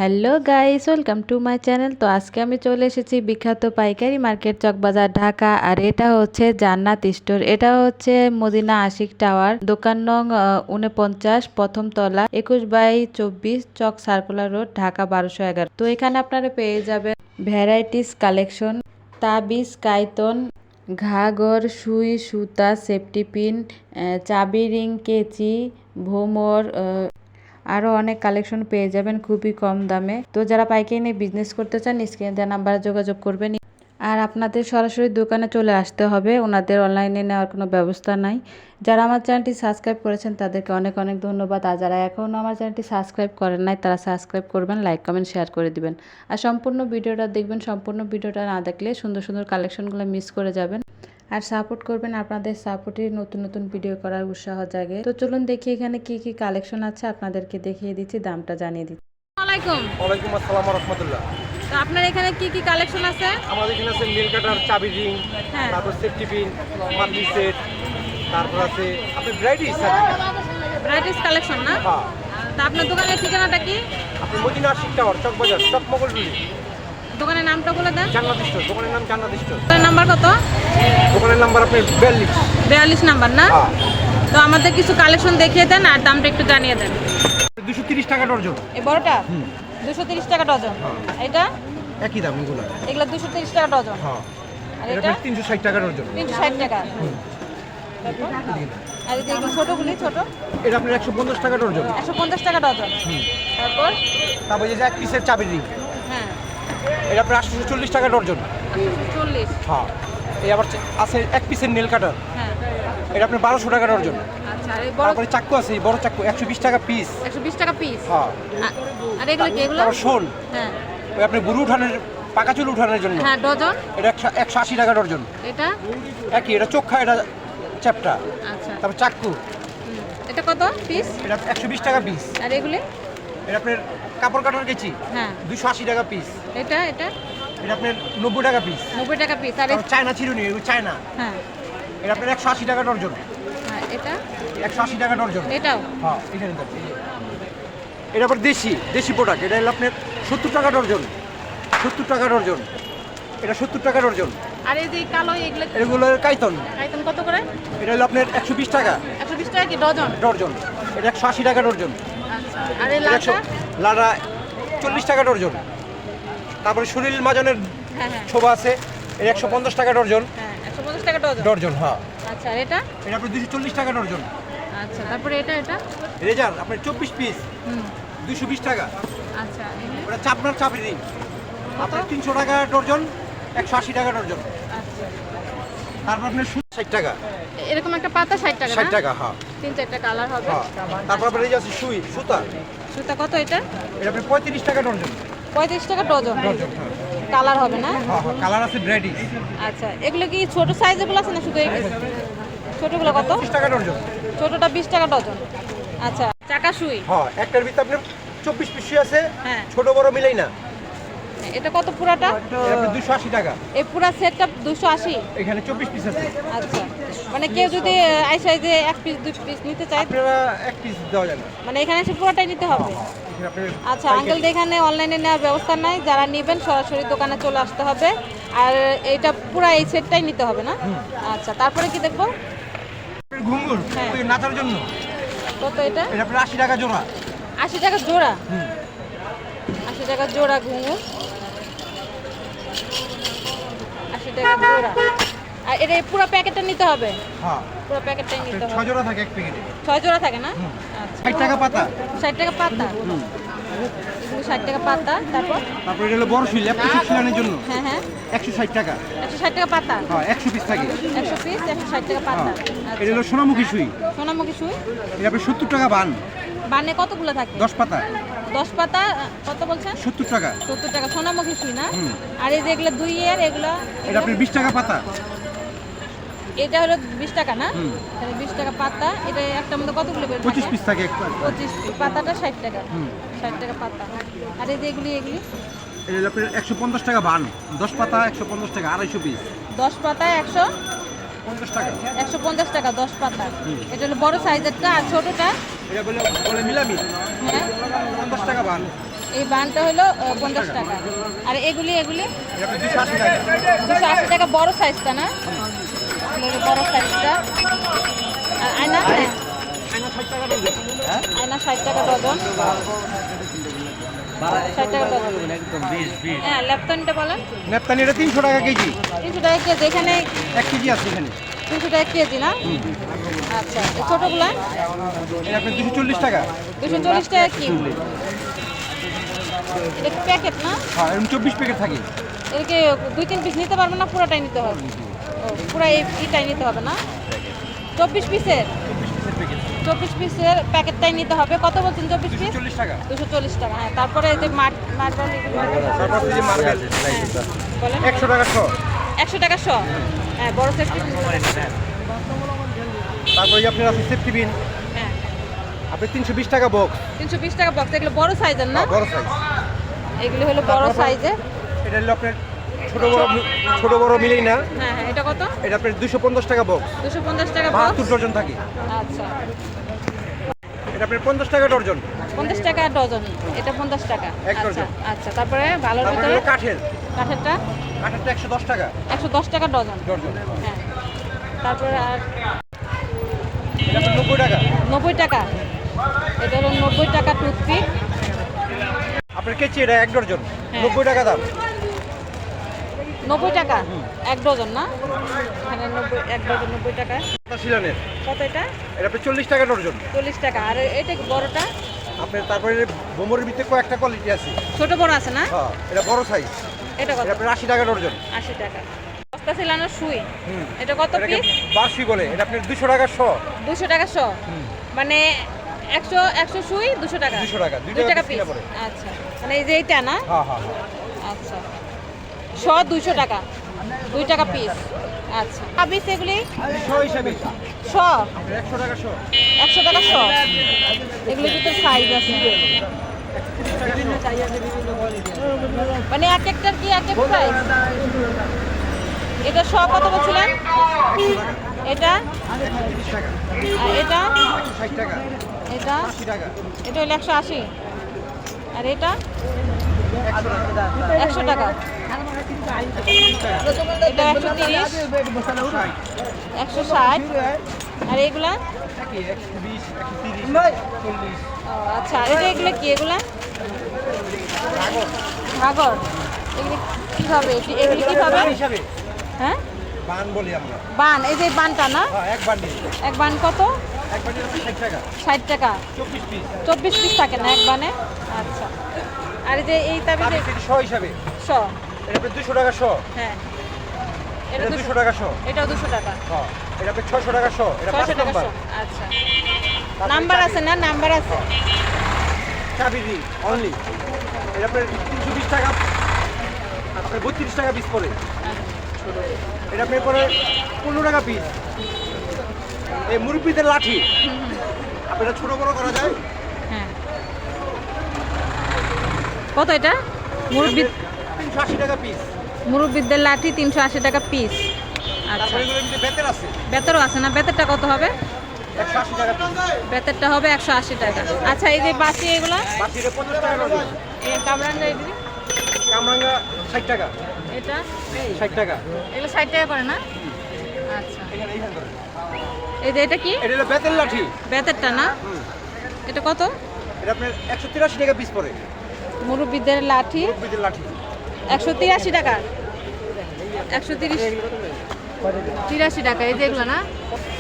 Hello guys, welcome to my channel. তো আজকে আমি চলে এসেছি বিখ্যাত পাইকারি মার্কেট চকবাজার ঢাকা। আর এটা হচ্ছে জান্নাত স্টোর। এটা হচ্ছে মদিনা আশিক টাওয়ার, দোকান নং 49, প্রথম তলা, 21/24, চক সার্কুলার রোড, ঢাকা 1211। তো এখানে আপনারা পেয়ে যাবেন ভ্যারাইটিস কালেকশন, তাবিজ, কাইতন, ঘাগর, সুই, সুতা, সেফটি পিন, চাবি রিং, কেচি, ভোমর, আরও অনেক কালেকশন পেয়ে যাবেন খুবই কম দামে। তো যারা পাইকারি নিয়ে বিজনেস করতে চান স্ক্রিনে দেওয়া নাম্বারে যোগাযোগ করবেন। আর আপনাদের সরাসরি দোকানে চলে আসতে হবে, ওনাদের অনলাইনে নেওয়ার কোনো ব্যবস্থা নাই। যারা আমার চ্যানেলটি সাবস্ক্রাইব করেছেন তাদেরকে অনেক অনেক ধন্যবাদ। আর যারা এখনও আমার চ্যানেলটি সাবস্ক্রাইব করেন নাই তারা সাবস্ক্রাইব করবেন, লাইক কমেন্ট শেয়ার করে দিবেন। আর সম্পূর্ণ ভিডিওটা দেখবেন, সম্পূর্ণ ভিডিওটা না দেখলে সুন্দর সুন্দর কালেকশনগুলো মিস করে যাবেন। আর সাপোর্ট করবেন, আপনাদের সাপোর্টে নতুন নতুন ভিডিও করার উৎসাহ জাগে। তো চলুন দেখি এখানে কি কি কালেকশন আছে, আপনাদেরকে দেখিয়ে দিচ্ছি, দামটা জানিয়ে দিচ্ছি। ওয়ালাইকুম আসসালাম ওয়া রাহমাতুল্লাহ। তো আপনার এখানে কি কি কালেকশন আছে? আমাদের এখানে আছে নেল কাটার, চাবি রিং, হ্যাঁ। তারপর সেফটি পিন, মান্থলি সেট, তারপর আছে আপনার ভ্যারাইটিস ভ্যারাইটিস কালেকশন না? হ্যাঁ। তো আপনার দোকানের ঠিকানাটা কি? আপনি মদিনা আশিক টাওয়ার, চকবাজার, চকমগলটুলি। দোকানের নামটা বলে দেন। জান্নাত স্টোর, দোকানের নাম জান্নাত স্টোর। দোকানের নাম্বার কত? দোকানের নাম্বার আপনার 42 নাম্বার না? হ্যাঁ। তো আমাদের কিছু কালেকশন দেখিয়ে দেন আর দামটা একটু জানিয়ে দেন। 230 টাকা ডজন। এই বড়টা 230 টাকা ডজন। এটা একই দাম এগুলো। এগুলো 230 টাকা ডজন। হ্যাঁ। আর এটা এটা 360 টাকা ডজন। 360 টাকা। আর এই যে ছোটগুলি ছোট, এটা আপনার 150 টাকা ডজন। 150 টাকা ডজন। তারপর তারপর এই যে এক পিসের চাবি রিং, হ্যাঁ এটা আপনার 840 টাকা ডজন। 40। হ্যাঁ। এই আবার আছে এক পিসের নেল কাটার, হ্যাঁ এটা আপনার 1200 টাকা ডজন। আচ্ছা। আর এই বড় তারপরে চাকু আছে, এই বড় চাকু 120 টাকা পিস। 120 টাকা পিস। হ্যাঁ। আর এগুলো কি? এগুলো তারপর শোল, হ্যাঁ ওই আপনি গরু উঠানের, পাকা চুল উঠানোর জন্য, হ্যাঁ ডজন। এটা 180 টাকা ডজন। এটা একই, এটা চোখা, এটা চ্যাপটা। আচ্ছা। তারপর চাকু, এটা কত পিস? এটা 120 টাকা পিস। আর এগুলি? এটা আপনার কাপড় কাটার কেচি, হ্যাঁ 280 টাকা পিস। এটা এটা এটা আপনার 90 টাকা পিস। 90 টাকা পিস। আর তারপর চায়না চিরুনি, এগুলো চায়না, হ্যাঁ এটা আপনার 180 টাকা ডজন। হ্যাঁ এটা 180 টাকা ডজন। এটাও হ্যাঁ, এখানে দেখুন। এটা আবার দেশি প্রোডাক্ট, এটা হলো আপনার 70 টাকা ডজন। 70 টাকা ডজন। এটা 70 টাকা ডজন। আর এই যে কালো এগুলো এগুলো কাইতন, আইটেম কত করে? এটা হলো আপনার 120 টাকা 120 টাকা কি ডজন? ডর্জন। এটা 180 টাকা ডর্জন। আচ্ছা। আর এই এটা লালটা? লাড়া 40 টাকা ডর্জন। তারপরে শরীর মাজানের হ্যাঁ হ্যাঁ ছোবা আছে, এটা 150 টাকা ডর্জন। হ্যাঁ 150 টাকা ডজন। ডর্জন, হ্যাঁ। আচ্ছা। আর এটা? এটা আপনার 240 টাকা ডর্জন। আচ্ছা। তারপরে এটা এটা রেজার আপনার 24 পিস, হুম 220 টাকা। আচ্ছা। এগুলি? ওটা চাপনার চাপি রিং, আপনার 300 টাকা ডর্জন, 180 টাকা ডর্জন। আচ্ছা। তারপর আপনার 60 টাকা। এরকম একটা পাতা 60 টাকা না? 60 টাকা, হ্যাঁ। 3-4টা কালার হবে। হ্যাঁ। তারপর আপনার এই যে আছে সুতা, সুতা কত এটা? এটা আপনার 35 টাকা ডর্জন। 35 টাকা ডজন। ডর্জন, হ্যাঁ। কালার হবে না? হ্যাঁ হ্যাঁ, কালার আছে ভ্যারাইটি। আচ্ছা। এগুলো কি ছোট সাইজেগুলো আছে না শুধু এই ছোটগুলো কত? 30 টাকা ডর্জন। ছোটটা 20 টাকা ডজন। আচ্ছা। চাকা সুই, হ্যাঁ, একটার ভিতরে আপনার 24 পিস সুই আছে, হ্যাঁ। ছোট বড় মিলাই না। এটা কত পুরাটা? এটা আপনার 280 টাকা। এই পুরা সেটটা 280। এখানে 24 পিস আছে। আচ্ছা। মানে কেউ যদি আইসা যে এক পিস 2 পিস নিতে চায়, আপনারা এক পিস দেওয়া যায় না। মানে এখানে এসে পুরোটাই নিতে হবে? এখানে আপনার আচ্ছা। আঙ্কেল এখানে অনলাইনে নেওয়ার ব্যবস্থা নাই, যারা নেবেন সরাসরি দোকানে চলে আসতে হবে। আর এইটা পুরা এই সেটটাই নিতে হবে না? আচ্ছা। তারপরে কি দেখবো? ঘুঙুর, হ্যাঁ। ওই নাচার জন্য, কত এটা? এটা আপনার 80 টাকা জোড়া। 80 টাকা জোড়া? হুম। 80 টাকা জোড়া ঘুঙুর, 80 টাকা জোড়া। আর এটা পুরো প্যাকেটটা নিতে হবে? হ্যাঁ, পুরো প্যাকেটটাই নিতে হবে। 6 জোড়া থাকে এক প্যাকেটে। 6 জোড়া থাকে না? আচ্ছা। 60 টাকা পাতা। 60 টাকা পাতা। এগুলো 60 টাকা পাতা। তারপর তারপর এটা হলো বড় সুই, ল্যাপটপ শিলানোর জন্য, হ্যাঁ হ্যাঁ 160 টাকা। 160 টাকা পাতা। হ্যাঁ, 100 পিস থাকে। 100 পিস 160 টাকা পাতা। হ্যাঁ। এটা হলো সোনামুখী সুই, সোনামুখী সুই। এটা আপনার 70 টাকা বান, বানে কতগুলো থাকে? 10 পাতা, 10 পাতা। কত বলছেন? 70 টাকা। 70 টাকা সোনামুখী সুই না? হুম। আর এই যে এগুলো 2 এর এগুলো, এটা আপনার 20 টাকা পাতা। এটা হলো 20 টাকা না? হুম। তাহলে 20 টাকা পাতা। এটা একটার মধ্যে কতগুলো বের 25 থাকে? পিস থাকে একটা। 25 পাতাটা 60 টাকা। হুম। 60 টাকা পাতা। আর এই যে এগুলি এগুলি এটা হলো আপনার 150 টাকা বান, 10 পাতা 150 টাকা, 250 পিস, 10 পাতায় 50 টাকা। 150 টাকা 10 পাতা। হুম। এটা হলো বড় সাইজেরটা। আর ছোটটা? এটা বলে মিলামি, হ্যাঁ 50 টাকা বান। এই বানটা হলো 50 টাকা। আর এগুলি এগুলি এটা আপনার 280 টাকা। 280 টাকা, বড় সাইজটা না? এগুলো বড় সাইজটা। আর আয়না? হ্যাঁ, আয়না 60 টাকা ডজন। হ্যাঁ? আয়না 60 টাকা ডজন। 60 টাকা ডজন। হ্যাঁ, ল্যাপটনটা বলেন। নেপতানি এটা 300 টাকা কেজি। 300 টাকা কেজি। এখানে 1 কেজি আছে এখানে। 300 টাকা কেজি না? আচ্ছা, এই ছোটগুলা? এটা আপনার 240 টাকা। 240 টাকা কি? এটা কি প্যাকেট না? হ্যাঁ, এরকম 24 প্যাকেট থাকে। এটাকে 2-3 পিস নিতে পারবেন না, পুরোটাই নিতে হবে? ও, পুরো এইটাই নিতে হবে না? 24 পিসের? 24 পিসের প্যাকেটটাই নিতে হবে। কত বলছেন 24 পিস? 240 টাকা। 240 টাকা। হ্যাঁ, তারপরে এই যে মার্বেল এগুলো তারপর এই যে মার্বেল বলেন। 100 টাকা শ। 100 টাকা শ। হ্যাঁ, বড় সাইজ পিস। তারপর এই যে আপনার আছে সেফটি বিন। হ্যাঁ, আপনি 320 টাকা বক্স। 320 টাকা বক্স। এগুলো বড় সাইজের না? বড় সাইজ। এগুলো হলো বড় সাইজের। এটা হলো আপনার ছোট বড় মিলেই না। হ্যাঁ হ্যাঁ, এটা কত? এটা আপনার 250 টাকা বক্স। 250 টাকা বক্স। 72 ডজন থাকে। আচ্ছা, এটা আপনার 50 টাকা ডজন। 50 টাকা ডজন। এটা 50 টাকা। এক আচ্ছা ডজন। আচ্ছা, তারপরে ভালোর তারপরে ভিতরে হলো কাঠের। কাঠেরটা? কাঠেরটা 110 টাকা 110 টাকা ডজন। ডজন। হ্যাঁ, তারপরে আর এটা আপনার 90 টাকা। 90 টাকা। এটা হলো 90 টাকা টুথপিক। আপনার কেচি এটা 1 ডজন। হ্যাঁ। 90 টাকা দাম। 90 টাকা এক ডজন না? এখানে 90, এক ডজন 90 টাকা। সিলানের কত এটা? এটা আপনার 40 টাকা ডজন। 40 টাকা। আর এটা বড়টা? আপনার তারপরে বোমরের ভিতরে কয়েকটা কোয়ালিটি আছে। ছোট বড় আছে না? হ্যাঁ, এটা বড় সাইজ। এটা কত? এটা আপনার 80 টাকা ডজন। 80 টাকা। বস্তা সিলানোর সুই। এটা কত এটাকে পিস? বারশি বলে। এটা আপনার 200 টাকা শ। 200 টাকা শ। মানে 100 সুই 200 টাকা। 200 টাকা, 2 টাকা পিস পিস। কিনা পড়ে। আচ্ছা, মানে এই যে এইটা না? হ্যাঁ হ্যাঁ হ্যাঁ। আচ্ছা, শ 200 টাকা। 2 টাকা পিস। আচ্ছা, আবিস এগুলি শ হিসাবে শ। 100 টাকা শ। 100 টাকা শ। এগুলো তো সাইজ আছে, মানে এক একটার কি এক এক সাইজ? এটা শ কত বলছিলেন? এটা? 130 টাকা। আর এটা? 60 টাকা। এটা? 80 টাকা। এটা হলো 180। আর এটা? 100 টাকা। 100 টাকা। এটা 130, 160। আর এগুলা? 120, 130, 40। ও আচ্ছা, এটা এগুলো কি? এগুলা ঘাগর। এগুলি কিভাবে? এগুলি কিভাবে? বান হিসাবে হ্যাঁ, বান বলি আমরা। বান। এই যে বানটা না? হ্যাঁ, এক বান্ডিল। এক বান কত? এক বান্ডিল 60 টাকা। 60 টাকা। 24 পিস। 24 পিস থাকে না এক বানে? আচ্ছা। আর এই যে এই তাবিজে তাবিজ এটি শ হিসাবে। শ। এটা আপনার 200 টাকা শ। হ্যাঁ, এটা এটা 200 টাকা শ। এটাও 200 টাকা। হ্যাঁ, এটা আপনার 600 টাকা শ। এটা 5 600 টাকা নাম্বার। শ। আচ্ছা, নাম্বার আছে না? নাম্বার আছে। চাবি রিং অনলি। এটা আপনার 320 টাকা। আপনার 32 টাকা পিস পড়ে। এটা আপনার পরে 15 টাকা পিস। এই মুরব্বিদের লাঠি। আপনারা ছোট বড় করা যায়। হ্যাঁ, কত এটা? মুরব্বি 380 টাকা পিস। মুরব্বিদের লাঠি 380 টাকা পিস। আচ্ছা, তারপরে এগুলোর মধ্যে বেতের আছে বেতেরও আছে না? বেতেরটা কত হবে? 180 টাকা পিস। বেতেরটা হবে 180 টাকা। আচ্ছা, এই যে বাসি এগুলা? বাকিটা 50 টাকা ডজন। এই কামরাঙ্গা এগুলি? কামরাঙ্গা 60 টাকা। এটা 60 টাকা। এগুলো 60 টাকা করে না? আচ্ছা, এখানে এইখান ধরে। এই যে এটা কি? এটা হলো বেতের লাঠি। বেতেরটা না? এটা কত? এটা আপনার 183 টাকা পিস পড়ে। মুরব্বিদের লাঠি মুরব্বিদের লাঠি 183 টাকা। 130, 83 টাকা। এই যে এগুলো না?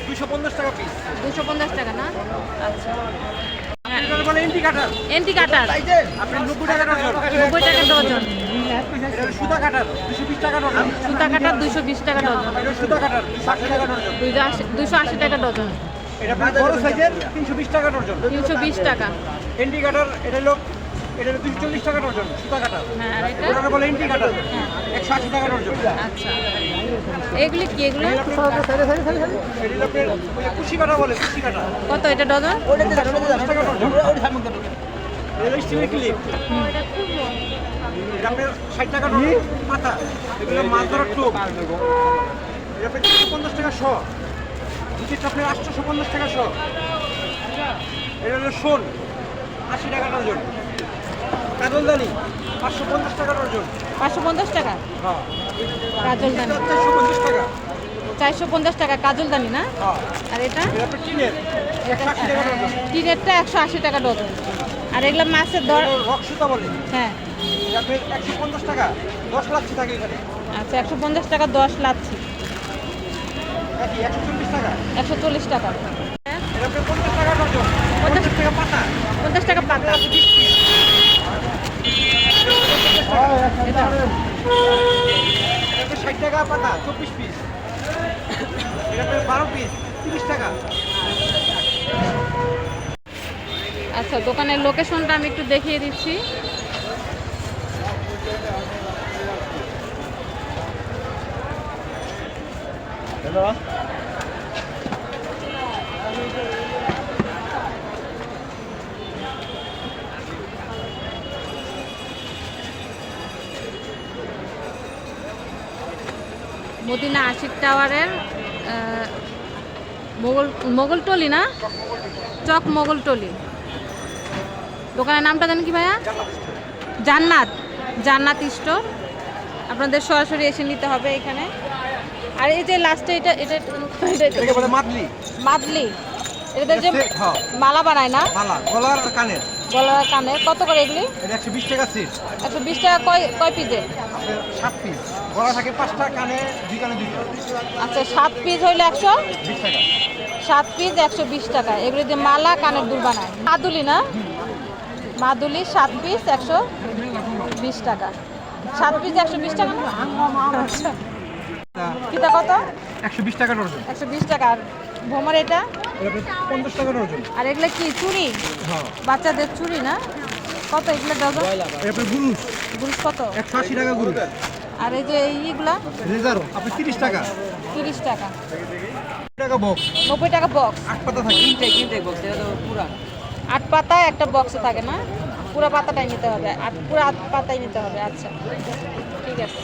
250 টাকা পিস। 250 টাকা না? আচ্ছা, এটা বলে এন্টি কাটার। এন্টি কাটার আপনি 90 টাকা ডজন। 90 টাকা ডজন। এটা হলো সুতা কাটার 220 টাকা ডজন। সুতা কাটার 220 টাকা ডজন। এটা সুতা কাটার 280 টাকা ডজন। 280 টাকা ডজন। এটা আপনার বড় সাইজের 320 টাকা ডজন। 320 টাকা। এন্টি কাটার এটা হলো 240 টাকা ডজন সুতা কাটার। হ্যাঁ, আর এটা? ওটাকে বলে এন্টি কাটার 180 টাকা ডজন। আচ্ছা, এগুলি কি? এগুলো এটা হলো আপনার কুশি কাটা বলে কুশি কাটা। কত এটা ডজন? 50 টাকা ডজন। এটা হলো স্টিলের ক্লিপ। এটা আপনার 60 টাকা ডজন পাতা। এগুলো মাছ ধরার টোপ। এটা আপনার 350 টাকা শ। নিচেরটা আপনার 850 টাকা শ। এটা হলো শোল 80 টাকা ডজন। কাজলদানি 550 টাকা ডজন। 550 টাকা হ্যাঁ কাজলদানি, 450 টাকা। 450 টাকা কাজলদানি না? হ্যাঁ আর এটা এটা আপনার টিনের 180 টাকা ডজন। টিনেরটা 180 টাকা ডজন। আর এগুলো মাছের দর? এটা রক সুতা বলে। হ্যাঁ এটা আপনার 150 টাকা 10 লাচ্ছি থাকে এখানে। আচ্ছা, 150 টাকা 10 লাচ্ছি। নাকি 140 টাকা। 140 টাকা। এটা আপনার 50 টাকা ডজন। 50 টাকা পাতা। 50 টাকা পাতা। এটা আপনার 60 টাকা পাতা 24 পিস। এটা আপনার 12 পিস 30 টাকা। আচ্ছা, দোকানের লোকেশনটা আমি একটু দেখিয়ে দিচ্ছি। মদিনা আশিক টাওয়ারের মোগলটলি না, চক মোগলটলি। দোকানের নামটা জানেন কি ভাইয়া? জান্নাত, জান্নাত স্টোর। আপনাদের সরাসরি এসে নিতে হবে এখানে। আর এই যে লাস্টে এটা এটা এটাকে বলে মাদলি। মাদলি, এটা যে হ্যাঁ মালা বানায় না, মালা গলার আর কানের। গলার কানে কত করে এগুলি? এটা 120 টাকা সেট। 120 টাকা। কয় কয় পিসের? আপনার 7 পিস। গলা থাকে 5টা, কানে 2 কানে 2টা। আচ্ছা, 7 পিস হইলে 20 টাকা। 7 পিস 120 টাকা। এগুলি যে মালা কানের দুল বানায়, মাদুলি না? মাদুলি 7 পিস 120 টাকা। 7 পিস 120 টাকা না? আচ্ছা, কিটা কত? 120 টাকা ডজন। 120 টাকা। আর ভোমার এটা? এটা 50 টাকা ডজন। আর এগুলো কি চুড়ি? হ্যাঁ বাচ্চাদের চুড়ি না? কত এগুলো ডজন? এটা গুরুস গুলস কত? 180 টাকা গুরুস। আর এই যে এইগুলা? রেজার আপনি 30 টাকা। 30 টাকা। 30 টাকা বক্স। 90 টাকা বক্স। 8 পাতা থাকে। তিনটে বক্স, এটা তো পুরা 8 পাতা একটা বক্সে থাকে না? পুরো পাতাটাই নিতে হবে, আর পুরো 8 পাতাই নিতে হবে। আচ্ছা ঠিক আছে।